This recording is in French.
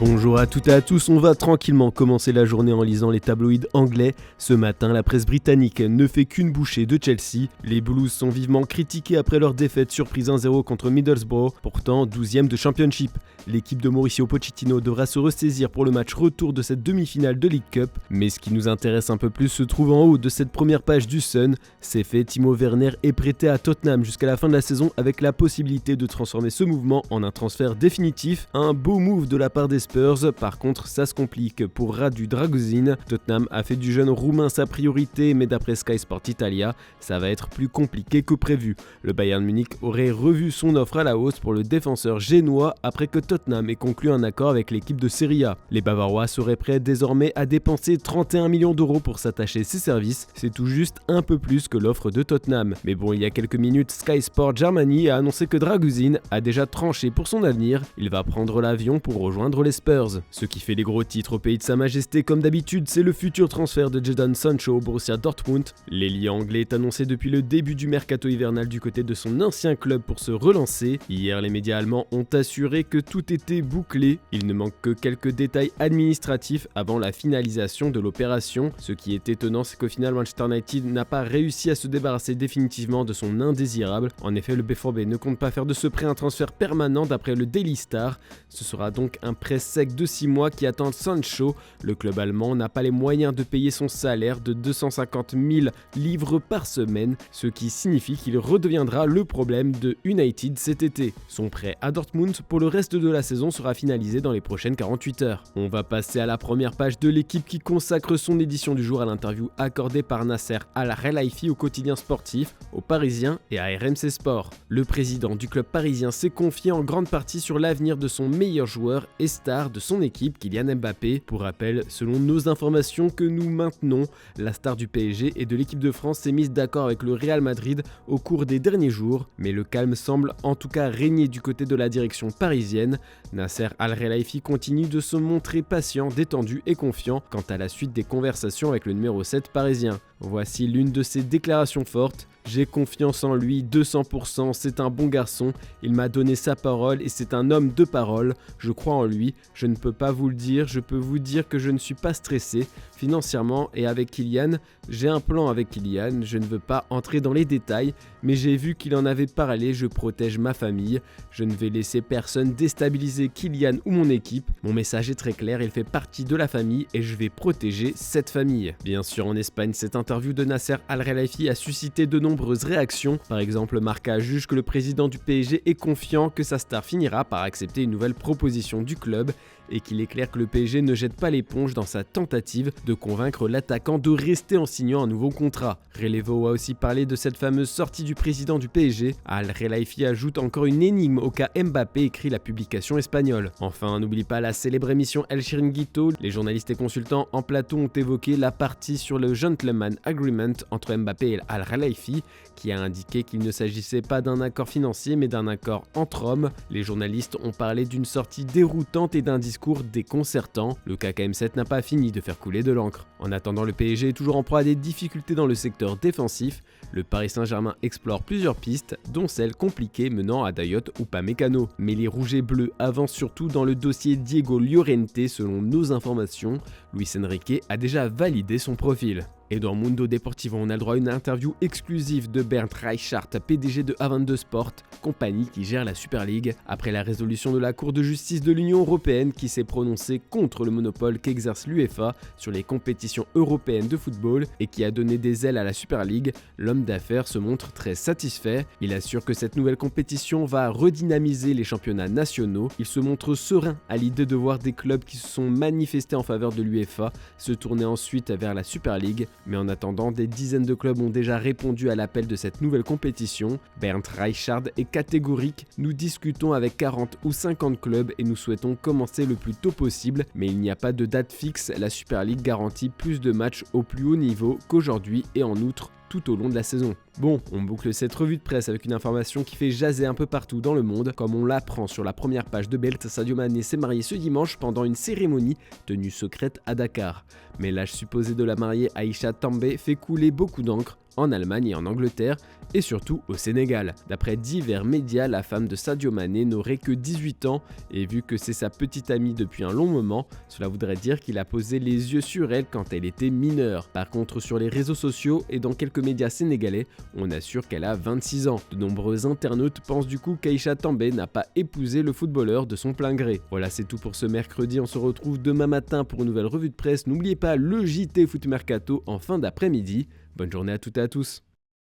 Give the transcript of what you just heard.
Bonjour à toutes et à tous, on va tranquillement commencer la journée en lisant les tabloïds anglais. Ce matin, la presse britannique ne fait qu'une bouchée de Chelsea. Les Blues sont vivement critiqués après leur défaite surprise 1-0 contre Middlesbrough, pourtant 12e de Championship. L'équipe de Mauricio Pochettino devra se ressaisir pour le match retour de cette demi-finale de League Cup. Mais ce qui nous intéresse un peu plus se trouve en haut de cette première page du Sun. C'est fait, Timo Werner est prêté à Tottenham jusqu'à la fin de la saison avec la possibilité de transformer ce mouvement en un transfert définitif. Un beau move de la part des Spurs, par contre ça se complique pour Radu Dragusin. Tottenham a fait du jeune roumain sa priorité, mais d'après Sky Sport Italia, ça va être plus compliqué que prévu. Le Bayern Munich aurait revu son offre à la hausse pour le défenseur génois après que Tottenham ait conclu un accord avec l'équipe de Serie A. Les Bavarois seraient prêts désormais à dépenser 31 millions d'euros pour s'attacher ses services, c'est tout juste un peu plus que l'offre de Tottenham. Mais bon, il y a quelques minutes, Sky Sport Germany a annoncé que Dragusin a déjà tranché pour son avenir, il va prendre l'avion pour rejoindre les Spurs. Ce qui fait les gros titres au pays de sa majesté comme d'habitude, c'est le futur transfert de Jadon Sancho au Borussia Dortmund. L'ailier anglais est annoncé depuis le début du mercato hivernal du côté de son ancien club pour se relancer. Hier, les médias allemands ont assuré que tout était bouclé. Il ne manque que quelques détails administratifs avant la finalisation de l'opération. Ce qui est étonnant, c'est qu'au final, Manchester United n'a pas réussi à se débarrasser définitivement de son indésirable. En effet, le BVB ne compte pas faire de ce prêt un transfert permanent d'après le Daily Star. Ce sera donc un prêt sec de 6 mois qui attend Sancho. Le club allemand n'a pas les moyens de payer son salaire de 250 000 livres par semaine, ce qui signifie qu'il redeviendra le problème de United cet été. Son prêt à Dortmund pour le reste de la saison sera finalisé dans les prochaines 48 heures. On va passer à la première page de l'équipe qui consacre son édition du jour à l'interview accordée par Nasser Al-Khelaifi au quotidien sportif, aux Parisiens et à RMC Sport. Le président du club parisien s'est confié en grande partie sur l'avenir de son meilleur joueur et star de son équipe, Kylian Mbappé. Pour rappel, selon nos informations que nous maintenons, la star du PSG et de l'équipe de France s'est mise d'accord avec le Real Madrid au cours des derniers jours, mais le calme semble en tout cas régner du côté de la direction parisienne. Nasser Al-Khelaifi continue de se montrer patient, détendu et confiant quant à la suite des conversations avec le numéro 7 parisien. Voici l'une de ses déclarations fortes. J'ai confiance en lui 200%, c'est un bon garçon, il m'a donné sa parole et c'est un homme de parole, je crois en lui, je ne peux pas vous le dire, je peux vous dire que je ne suis pas stressé financièrement et avec Kylian, j'ai un plan avec Kylian, je ne veux pas entrer dans les détails, mais j'ai vu qu'il en avait parlé, je protège ma famille, je ne vais laisser personne déstabiliser Kylian ou mon équipe, mon message est très clair, il fait partie de la famille et je vais protéger cette famille. Bien sûr en Espagne, cette interview de Nasser Al-Khelaifi a suscité de nombreuses réactions. Par exemple, Marca juge que le président du PSG est confiant que sa star finira par accepter une nouvelle proposition du club et qu'il est clair que le PSG ne jette pas l'éponge dans sa tentative de convaincre l'attaquant de rester en signant un nouveau contrat. Relevo a aussi parlé de cette fameuse sortie du président du PSG. Al-Khelaifi ajoute encore une énigme au cas Mbappé, écrit la publication espagnole. Enfin, n'oublie pas la célèbre émission El Chiringuito. Les journalistes et consultants en plateau ont évoqué la partie sur le Gentleman Agreement entre Mbappé et Al-Khelaifi, qui a indiqué qu'il ne s'agissait pas d'un accord financier mais d'un accord entre hommes. Les journalistes ont parlé d'une sortie déroutante et d'un discours déconcertant. Le KKM7 n'a pas fini de faire couler de l'encre. En attendant, le PSG est toujours en proie à des difficultés dans le secteur défensif. Le Paris Saint-Germain explore plusieurs pistes, dont celle compliquée menant à Dayot ou Upamecano. Mais les rouges et bleus avancent surtout dans le dossier Diego Llorente selon nos informations. Luis Enrique a déjà validé son profil. Et dans Mundo Deportivo, on a le droit à une interview exclusive de Bernd Reichart, PDG de A22 Sport, compagnie qui gère la Super League, après la résolution de la Cour de justice de l'Union européenne qui s'est prononcée contre le monopole qu'exerce l'UEFA sur les compétitions européennes de football et qui a donné des ailes à la Super League. L'homme d'affaires se montre très satisfait. Il assure que cette nouvelle compétition va redynamiser les championnats nationaux. Il se montre serein à l'idée de voir des clubs qui se sont manifestés en faveur de l'UEFA se tourner ensuite vers la Super League. Mais en attendant, des dizaines de clubs ont déjà répondu à l'appel de cette nouvelle compétition. Bernd Reichart est catégorique, nous discutons avec 40 ou 50 clubs et nous souhaitons commencer le plus tôt possible, mais il n'y a pas de date fixe, la Super League garantit plus de matchs au plus haut niveau qu'aujourd'hui et en outre tout au long de la saison. Bon, on boucle cette revue de presse avec une information qui fait jaser un peu partout dans le monde, comme on l'apprend sur la première page de Belt. Sadio Mané s'est marié ce dimanche pendant une cérémonie tenue secrète à Dakar. Mais l'âge supposé de la mariée Aïcha Tambay fait couler beaucoup d'encre. en Allemagne et en Angleterre, et surtout au Sénégal. D'après divers médias, la femme de Sadio Mané n'aurait que 18 ans, et vu que c'est sa petite amie depuis un long moment, cela voudrait dire qu'il a posé les yeux sur elle quand elle était mineure. Par contre, sur les réseaux sociaux et dans quelques médias sénégalais, on assure qu'elle a 26 ans. De nombreux internautes pensent du coup qu'Aïcha Tambay n'a pas épousé le footballeur de son plein gré. Voilà, c'est tout pour ce mercredi, on se retrouve demain matin pour une nouvelle revue de presse. N'oubliez pas le JT Foot Mercato en fin d'après-midi. Bonne journée à toutes et à tous.